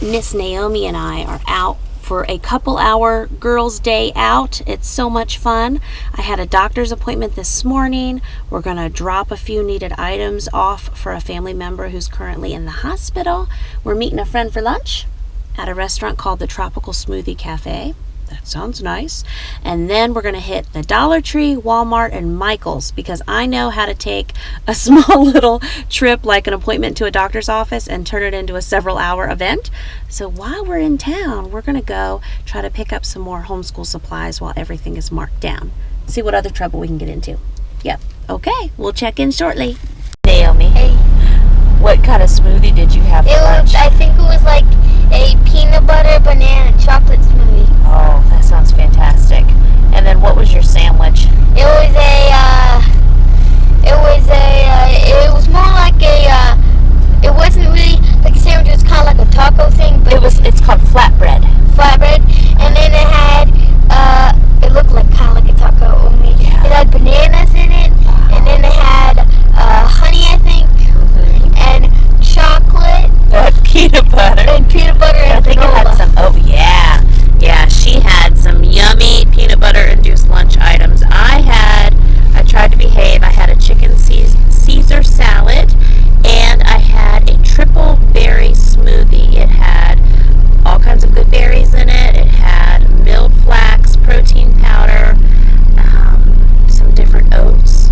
Miss Naomi and I are out for a couple hour girls' day out. It's so much fun. I had a doctor's appointment this morning. We're going to drop a few needed items off for a family member who's currently in the hospital. We're meeting a friend for lunch at a restaurant called the Tropical Smoothie Cafe. That sounds nice. And then we're going to hit the Dollar Tree, Walmart, and Michael's because I know how to take a small little trip like an appointment to a doctor's office and turn it into a several hour event. So while we're in town, we're going to go try to pick up some more homeschool supplies while everything is marked down. See what other trouble we can get into. Yep. Okay. We'll check in shortly. Naomi. Hey. What kind of smoothie did you have for lunch? I think it was like a peanut butter, banana, chocolate smoothie. Oh, that sounds fantastic. And then what was your sandwich? It was more like it wasn't really like a sandwich, it was kind of like a taco thing, but It's called flatbread. And then it had, it looked like kind of like a taco, only it had bananas in it, and then it had, honey, I think, and chocolate. Peanut butter. And peanut butter and I think it had some, yeah, she had some yummy peanut butter induced lunch items. I tried to behave. I had a chicken Caesar salad and I had a triple berry smoothie. It had all kinds of good berries in it. It had milled flax, protein powder, some different oats.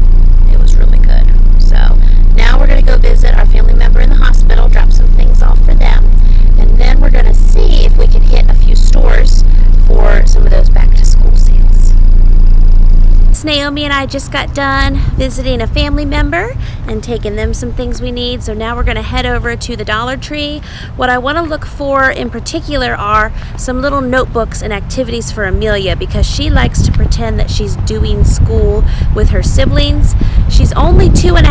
It was really good. So now we're going to go visit our family member in the hospital, drop some things off for them, and then we're going to see if we can hit a few stores for some of those back to school sales. Naomi and I just got done visiting a family member and taking them some things we need. So now we're going to head over to the Dollar Tree. What I want to look for in particular are some little notebooks and activities for Amelia because she likes to pretend that she's doing school with her siblings. She's only 2.5.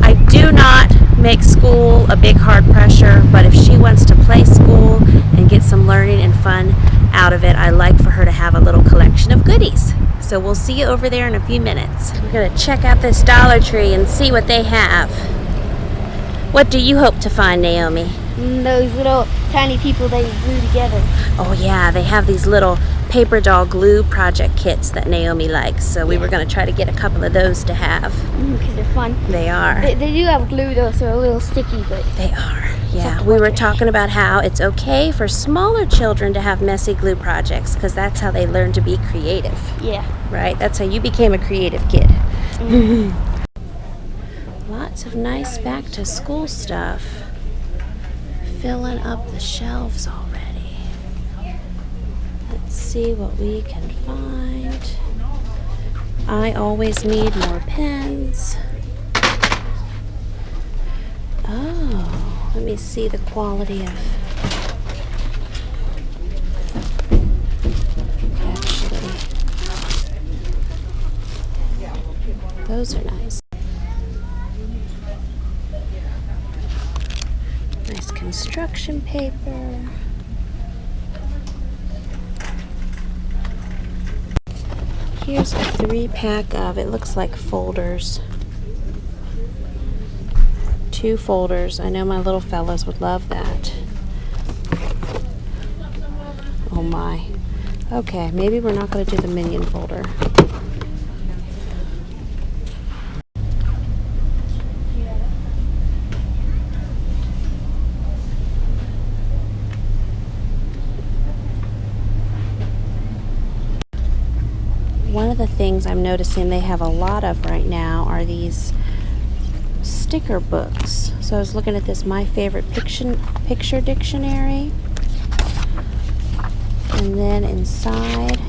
I do not make school a big hard pressure, but if she wants to play school and get some learning and fun out of it, I like for her to have a little collection of goodies. So we'll see you over there in a few minutes. We're going to check out this Dollar Tree and see what they have. What do you hope to find, Naomi? Those little tiny people that you glue together. Oh yeah, they have these little paper doll glue project kits that Naomi likes. So we were going to try to get a couple of those to have. Because they're fun. They are. They do have glue though, so they're a little sticky, but... They are. Yeah, we were talking about how it's okay for smaller children to have messy glue projects because that's how they learn to be creative. Yeah. Right? That's how you became a creative kid. Mm-hmm. Lots of nice back to school stuff. Filling up the shelves already. Let's see what we can find. I always need more pens. Oh, let me see the quality of... Actually, those are nice. Nice construction paper. Here's a 3-pack of, it looks like folders. 2 folders. I know my little fellas would love that. Oh my. Okay, maybe we're not going to do the Minion folder. One of the things I'm noticing they have a lot of right now are these sticker books. So I was looking at this My Favorite Picture Dictionary. And then inside,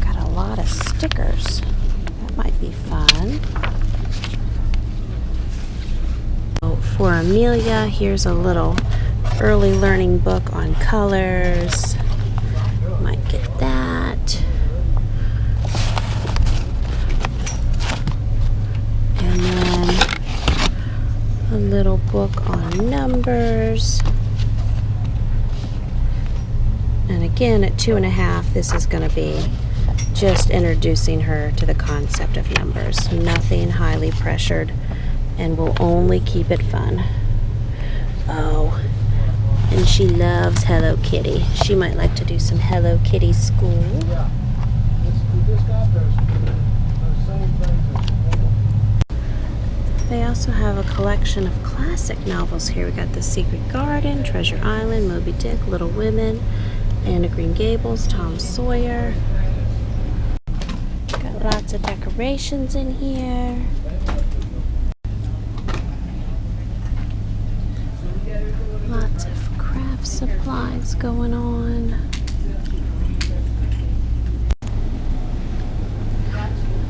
got a lot of stickers. That might be fun. So for Amelia, here's a little early learning book on colors. Might get that. And then a little book on numbers. And again, at 2.5, this is going to be just introducing her to the concept of numbers. Nothing highly pressured, and will only keep it fun. Oh, And she loves Hello Kitty. She might like to do some Hello Kitty school. They also have a collection of classic novels here. We got The Secret Garden, Treasure Island, Moby Dick, Little Women, Anne of Green Gables, Tom Sawyer. Got lots of decorations in here. Lots of craft supplies going on.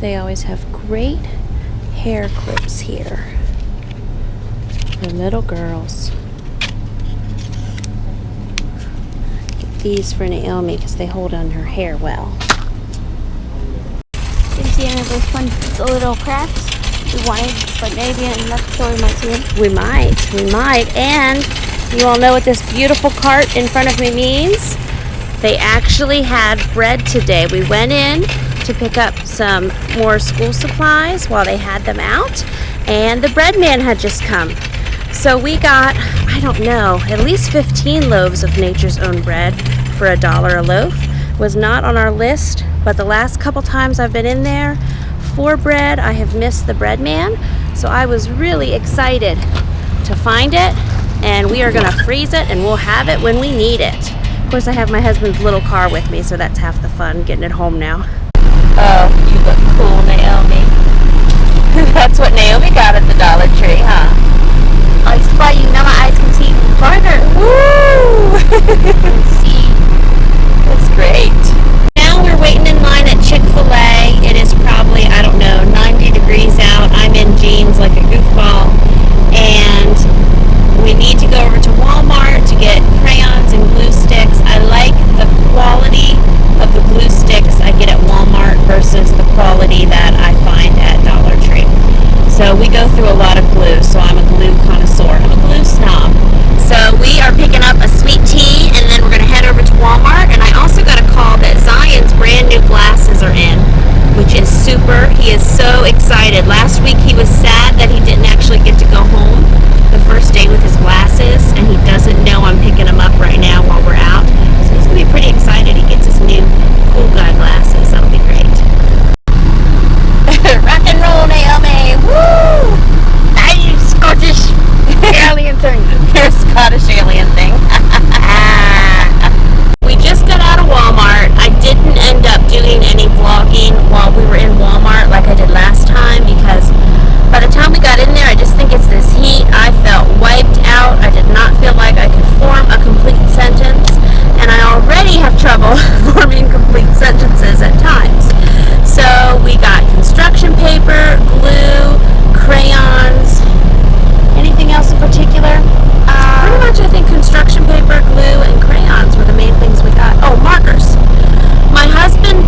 They always have great hair clips here for little girls. Get these for Naomi because they hold on her hair well. Did you see any of those fun little crafts? We wanted, but maybe in another store we might see them. We might. And you all know what this beautiful cart in front of me means? They actually had bread today. We went in to pick up some more school supplies while they had them out, and the bread man had just come. So we got, I don't know, at least 15 loaves of Nature's Own bread for $1 a loaf. Was not on our list, but the last couple times I've been in there for bread, I have missed the bread man. So I was really excited to find it, and we are gonna freeze it and we'll have it when we need it. Of course, I have my husband's little car with me, so that's half the fun, getting it home now. Oh, you look cool, Naomi. That's what Naomi got at the Dollar Tree, huh? Oh, it's funny, now my eyes can see even farther. Woo! See. That's great. Now we're waiting in line at Chick-fil-A. It is probably, I don't know, 90 degrees out. I'm in jeans like a goofball. And we need to go over to Walmart to get crayons and glue sticks. I like the quality of the glue sticks I get at Walmart versus the quality that I find at Dollar Tree. So we go through a lot of glue, so I'm a glue connoisseur. I'm a glue snob. So we are picking up a sweet tea, and then we're going to head over to Walmart. And I also got a call that Zion's brand new glasses are in, which is super. He is so excited. Last week he was sad that he didn't actually get to go home the first day with his glasses, and he doesn't know I'm picking him up right now while we're out. So he's going to be pretty excited. He gets his new cool guy glasses. That'll be great. Rock and roll, Naomi! Woo! I Scottish alien thing. You're a Scottish alien thing. We just got out of Walmart. I didn't end up doing any vlogging while we were in Walmart like I did last time, because by the time we got in there, I just think it's this heat. I felt wiped out. I did not feel like I could form a complete sentence, and I already have trouble forming complete sentences at times. So we got construction paper, glue, crayons. Anything else in particular? Pretty much I think construction paper, glue, and crayons were the main things we got. Oh, markers. My husband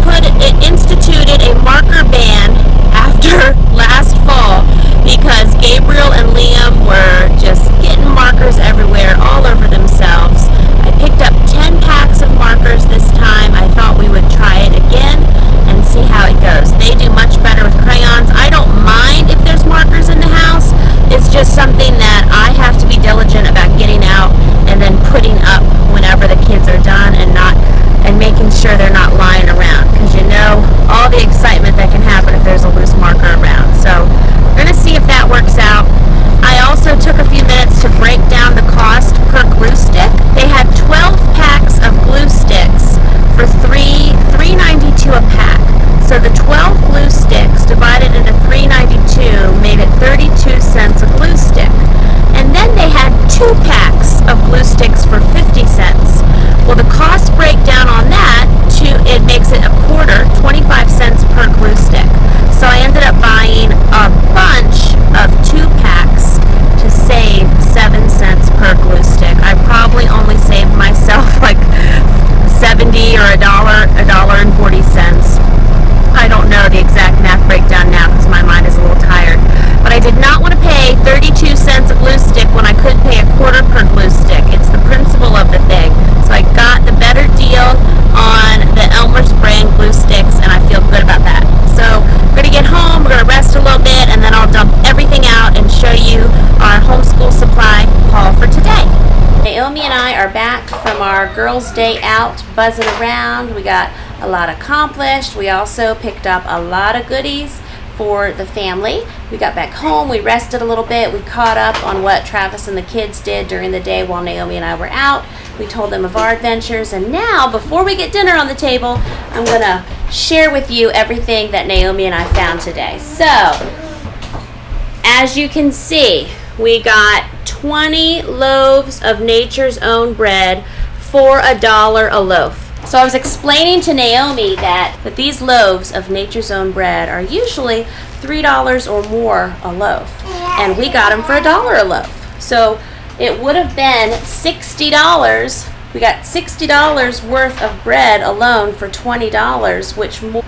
instituted a marker ban after last fall because Gabriel and Liam were just getting markers everywhere, all over themselves. I picked up 10 packs of markers this time. I thought we would try it again and see how it goes. They do much better with crayons. I don't mind if there's markers in the house. It's just something that I have to be diligent about getting out and then putting up whenever the kids are done, and making sure they're not lying around, because you know all the excitement that can happen if there's a loose marker around. So we're going to see if that works out. I also took a few minutes to break down the cost per glue stick. They had 12 packs of glue sticks for $3.92 a pack. So the 12 glue sticks divided into $3.92 made it 32 cents a glue stick. And then they had 2 packs of glue sticks for 50 cents. Well, the cost breakdown on that, it makes it a quarter, 25 cents per glue stick. So I ended up buying a bunch of 2 packs to save 7 cents per glue stick. I probably only saved myself like 70 or $1.40. I don't know the exact math breakdown now because my mind is a little tired. But I did not want to pay 32 cents a glue stick when I could pay a quarter per glue stick. It's the principle of the thing. So I got the better deal on the Elmer's brand glue sticks, and I feel good about that. So we're going to get home, we're from our girls' day out, buzzing around. We got a lot accomplished. We also picked up a lot of goodies for the family. We got back home, we rested a little bit, we caught up on what Travis and the kids did during the day while Naomi and I were out. We told them of our adventures, and now, before we get dinner on the table, I'm gonna share with you everything that Naomi and I found today. So, as you can see, we got 20 loaves of Nature's Own bread for $1 a loaf. So I was explaining to Naomi that these loaves of Nature's Own bread are usually $3 or more a loaf, and we got them for $1 a loaf. So it would have been $60. We got $60 worth of bread alone for $20,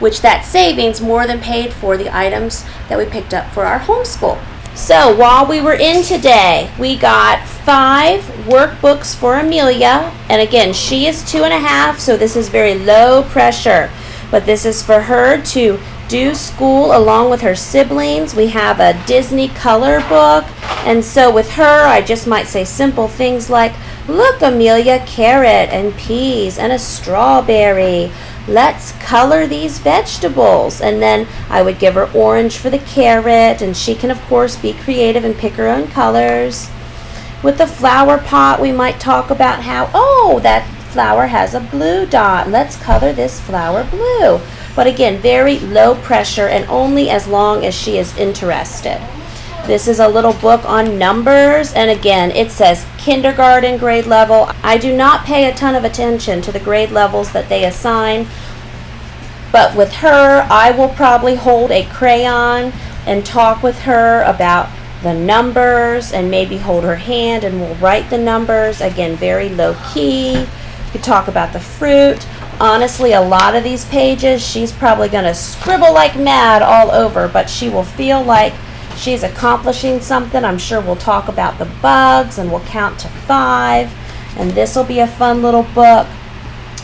which that savings more than paid for the items that we picked up for our homeschool. So while we were in today, we got 5 workbooks for Amelia, and again, she is 2.5, so this is very low pressure, but this is for her to do school along with her siblings. We have a Disney color book, and so with her, I just might say simple things like, look, Amelia, carrot and peas and a strawberry. Let's color these vegetables. And then I would give her orange for the carrot, and she can of course be creative and pick her own colors. With the flower pot, we might talk about how, oh, that flower has a blue dot. Let's color this flower blue. But again, very low pressure and only as long as she is interested. This is a little book on numbers, and again, it says kindergarten grade level. I do not pay a ton of attention to the grade levels that they assign, but with her, I will probably hold a crayon and talk with her about the numbers, and maybe hold her hand and we'll write the numbers. Again, very low key. We could talk about the fruit. Honestly, a lot of these pages, she's probably going to scribble like mad all over, but she will feel like she's accomplishing something. I'm sure we'll talk about the bugs and we'll count to 5. And this will be a fun little book.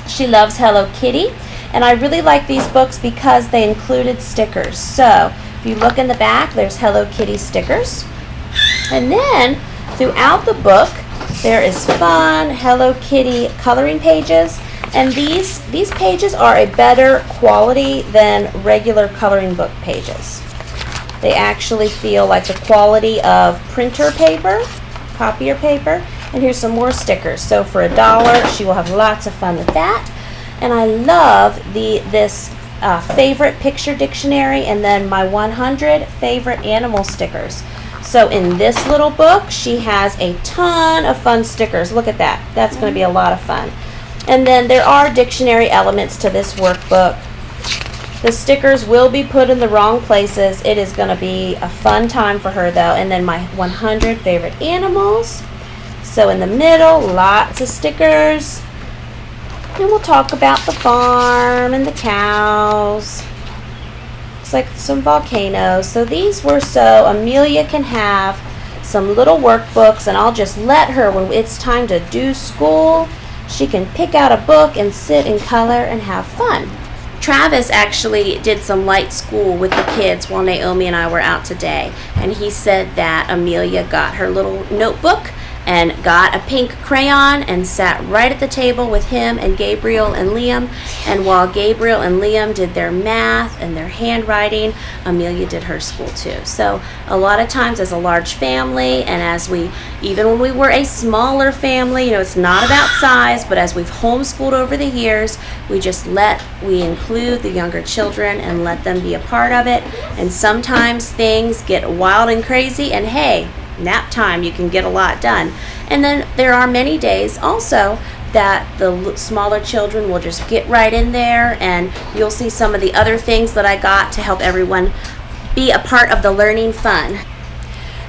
She loves Hello Kitty. And I really like these books because they included stickers. So if you look in the back, there's Hello Kitty stickers. And then throughout the book, there is fun Hello Kitty coloring pages. And these pages are a better quality than regular coloring book pages. They actually feel like the quality of printer paper, copier paper. And here's some more stickers. So for $1, she will have lots of fun with that. And I love this favorite picture dictionary, and then my 100 favorite animal stickers. So in this little book, she has a ton of fun stickers. Look at that. That's going to be a lot of fun. And then there are dictionary elements to this workbook. The stickers will be put in the wrong places. It is going to be a fun time for her though. And then my 100 favorite animals. So in the middle, lots of stickers. And we'll talk about the farm and the cows. Looks like some volcanoes. So these were so Amelia can have some little workbooks, and I'll just let her, when it's time to do school, she can pick out a book and sit and color and have fun. Travis actually did some light school with the kids while Naomi and I were out today, and he said that Amelia got her little notebook and got a pink crayon and sat right at the table with him and Gabriel and Liam. And while Gabriel and Liam did their math and their handwriting, Amelia did her school too. So a lot of times as a large family, and even when we were a smaller family, it's not about size, but as we've homeschooled over the years, we include the younger children and let them be a part of it. And sometimes things get wild and crazy, and hey, nap time, you can get a lot done. And then there are many days also that the smaller children will just get right in there, and you'll see some of the other things that I got to help everyone be a part of the learning fun.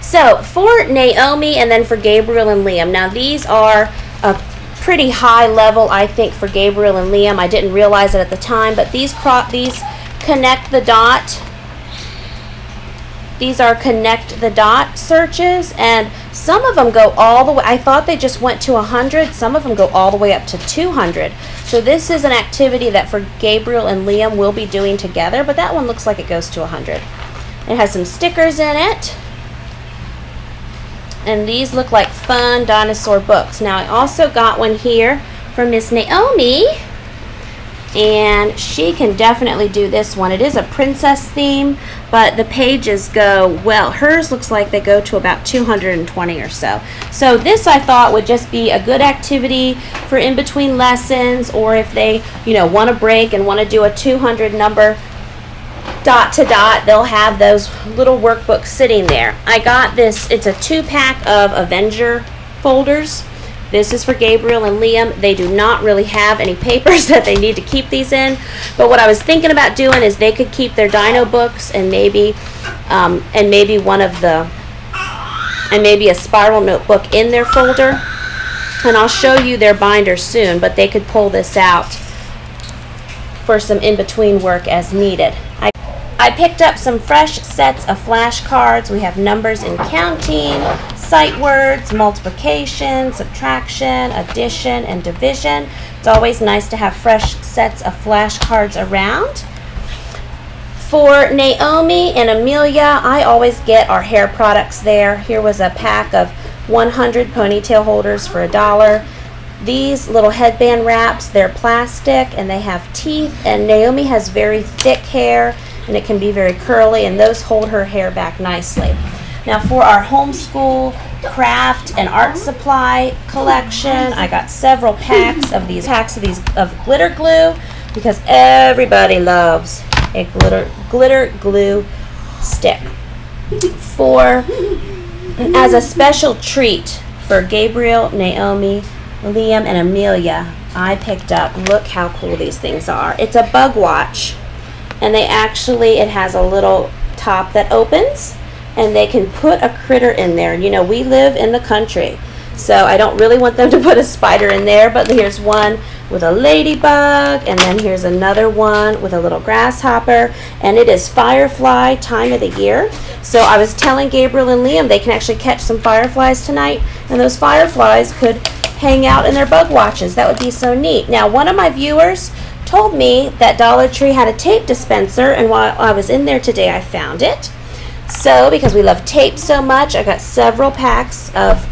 So for Naomi and then for Gabriel and Liam, now these are a pretty high level, I think, for Gabriel and Liam. I didn't realize it at the time, but these connect the dot. These are connect the dot searches, and some of them go all the way. I thought they just went to 100. Some of them go all the way up to 200. So this is an activity that for Gabriel and Liam we'll be doing together, but that one looks like it goes to 100. It has some stickers in it. And these look like fun dinosaur books. Now I also got one here from Miss Naomi, and she can definitely do this one. It is a princess theme, but the pages go, well, hers looks like they go to about 220 or so. So this I thought would just be a good activity for in between lessons, or if they, want to break and want to do a 200 number dot to dot, they'll have those little workbooks sitting there. I got this, it's a 2-pack of Avenger folders. This is for Gabriel and Liam. They do not really have any papers that they need to keep these in, but what I was thinking about doing is they could keep their dino books and maybe a spiral notebook in their folder. And I'll show you their binder soon, but they could pull this out for some in-between work as needed. I picked up some fresh sets of flashcards. We have numbers and counting, sight words, multiplication, subtraction, addition, and division. It's always nice to have fresh sets of flashcards around. For Naomi and Amelia, I always get our hair products there. Here was a pack of 100 ponytail holders for $1. These little headband wraps, they're plastic and they have teeth, and Naomi has very thick hair and it can be very curly, and those hold her hair back nicely. Now for our homeschool craft and art supply collection, I got several packs of these of glitter glue, because everybody loves a glitter glue stick. As a special treat for Gabriel, Naomi, Liam, and Amelia, I picked up, look how cool these things are. It's a bug watch, and it has a little top that opens, and they can put a critter in there. We live in the country, so I don't really want them to put a spider in there, but here's one with a ladybug, and then here's another one with a little grasshopper, and it is firefly time of the year. So I was telling Gabriel and Liam they can actually catch some fireflies tonight, and those fireflies could hang out in their bug watches. That would be so neat. Now, one of my viewers told me that Dollar Tree had a tape dispenser, and while I was in there today I found it. So because we love tape so much, I got several packs of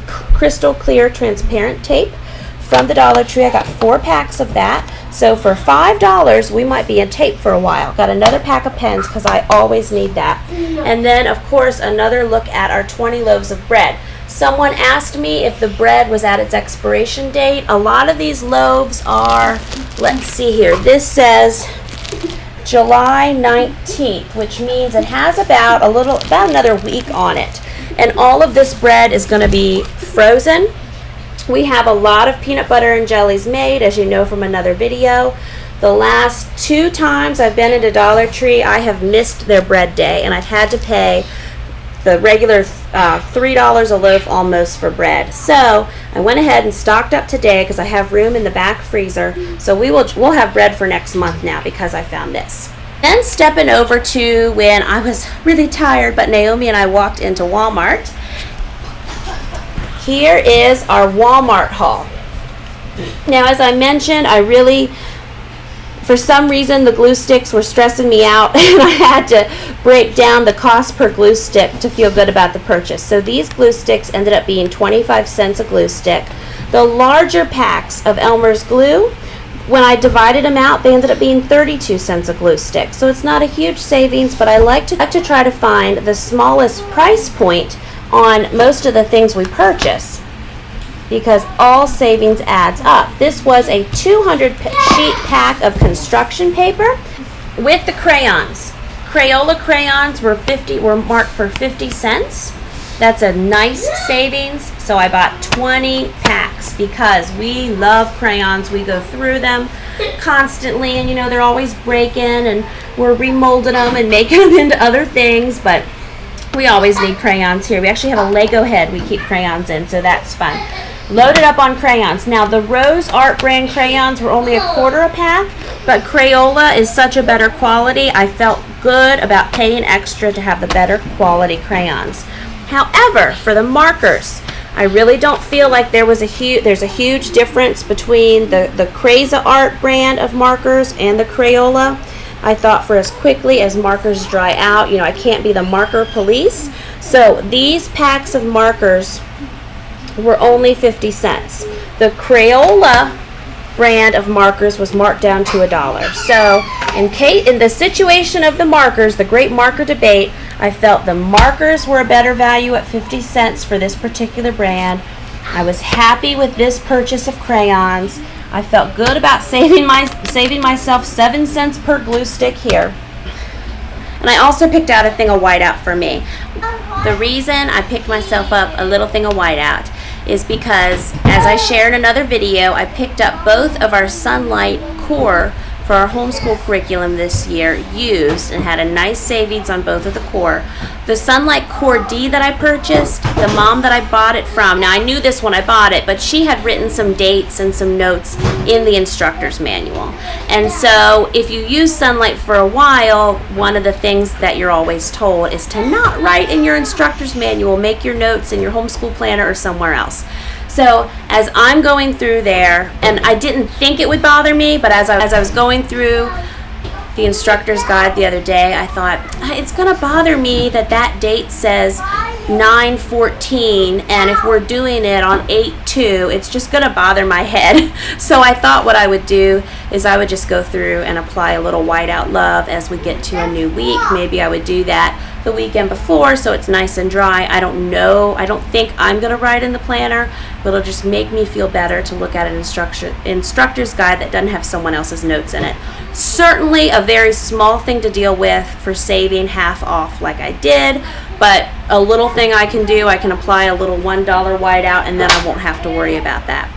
crystal clear transparent tape from the Dollar Tree. I got 4 packs of that. So for $5 we might be in tape for a while. Got another pack of pens because I always need that. And then of course another look at our 20 loaves of bread. Someone asked me if the bread was at its expiration date. A lot of these loaves are, let's see here, this says July 19th, which means it has about another week on it. And all of this bread is going to be frozen. We have a lot of peanut butter and jellies made, as you know from another video. The last 2 times I've been into Dollar Tree, I have missed their bread day, and I've had to pay the regular $3 a loaf almost for bread. So I went ahead and stocked up today because I have room in the back freezer. So we'll have bread for next month now because I found this. Then stepping over to when I was really tired, but Naomi and I walked into Walmart. Here is our Walmart haul. Now, as I mentioned, for some reason, the glue sticks were stressing me out, and I had to break down the cost per glue stick to feel good about the purchase. So these glue sticks ended up being 25 cents a glue stick. The larger packs of Elmer's glue, when I divided them out, they ended up being 32 cents a glue stick. So it's not a huge savings, but I like to try to find the smallest price point on most of the things we purchase, because all savings adds up. This was a 200 sheet pack of construction paper with the crayons. Crayola crayons were marked for 50 cents. That's a nice savings. So I bought 20 packs because we love crayons. We go through them constantly, and they're always breaking, and we're remolding them and making them into other things, but we always need crayons here. We actually have a Lego head we keep crayons in, so that's fun. Loaded up on crayons. Now, the Rose Art brand crayons were only $1/4 a pack, but Crayola is such a better quality. I felt good about paying extra to have the better quality crayons. However, for the markers, I really don't feel like there's a huge difference between the Crazy Art brand of markers and the Crayola. I thought for as quickly as markers dry out, I can't be the marker police, So these packs of markers were only 50 cents. The Crayola brand of markers was marked down to $1. So in the situation of the markers, the great marker debate, I felt the markers were a better value at 50 cents for this particular brand. I was happy with this purchase of crayons. I felt good about saving myself 7 cents per glue stick here. And I also picked out a thing of whiteout for me. The reason I picked myself up a little thing of whiteout is because, as I shared in another video, I picked up both of our Sunlight core for our homeschool curriculum this year used and had a nice savings on both of the core. The Sunlight Core D that I purchased, the mom that I bought it from, now I knew this when I bought it, but she had written some dates and some notes in the instructor's manual. And so if you use Sunlight for a while, one of the things that you're always told is to not write in your instructor's manual, make your notes in your homeschool planner or somewhere else. So as I'm going through there, and I didn't think it would bother me, but as I was going through the instructor's guide the other day, I thought, it's going to bother me that date says 9/14, and if we're doing it on 8/2, it's just going to bother my head. So I thought what I would do is I would just go through and apply a little whiteout love as we get to a new week. Maybe I would do that the weekend before so it's nice and dry. I don't know. I don't think I'm going to write in the planner, but it'll just make me feel better to look at an instructor's guide that doesn't have someone else's notes in it. Certainly a very small thing to deal with for saving half off like I did, but a little thing I can do, I can apply a little $1 whiteout and then I won't have to worry about that.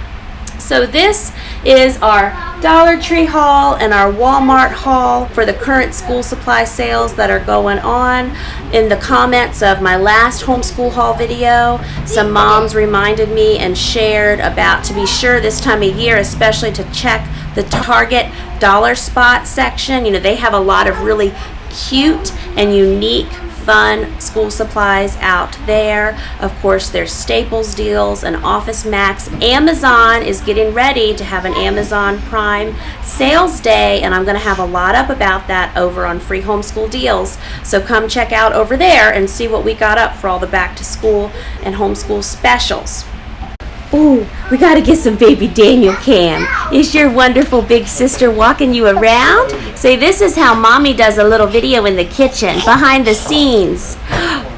So this is our Dollar Tree haul and our Walmart haul for the current school supply sales that are going on. In the comments of my last homeschool haul video, some moms reminded me and shared about, to be sure this time of year, especially to check the Target Dollar Spot section. You know, they have a lot of really cute and unique fun school supplies out there. Of course, there's Staples deals and Office Max. Amazon is getting ready to have an Amazon Prime sales day, and I'm going to have a lot up about that over on Free Homeschool Deals. So come check out over there and see what we got up for all the back to school and homeschool specials. Ooh, we got to get some baby Daniel cam. Is your wonderful big sister walking you around? Say, this is how mommy does a little video in the kitchen, behind the scenes.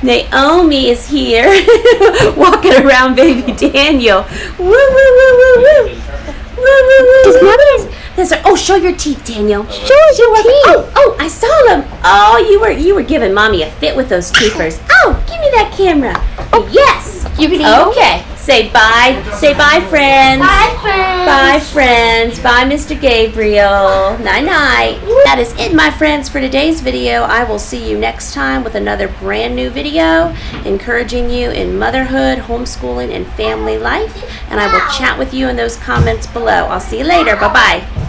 Naomi is here, walking around baby Daniel. Woo, woo, woo, woo, woo. Woo, woo, woo, woo. Oh, show your teeth, Daniel. Show your teeth. Oh, I saw them. Oh, you were giving mommy a fit with those keepers. Oh, give me that camera. Oh, yes. You can eat. Okay. Say bye. Say bye, friends. Bye, friends. Bye, friends. Bye, Mr. Gabriel. Night-night. That is it, my friends, for today's video. I will see you next time with another brand new video encouraging you in motherhood, homeschooling, and family life. And I will chat with you in those comments below. I'll see you later. Bye-bye.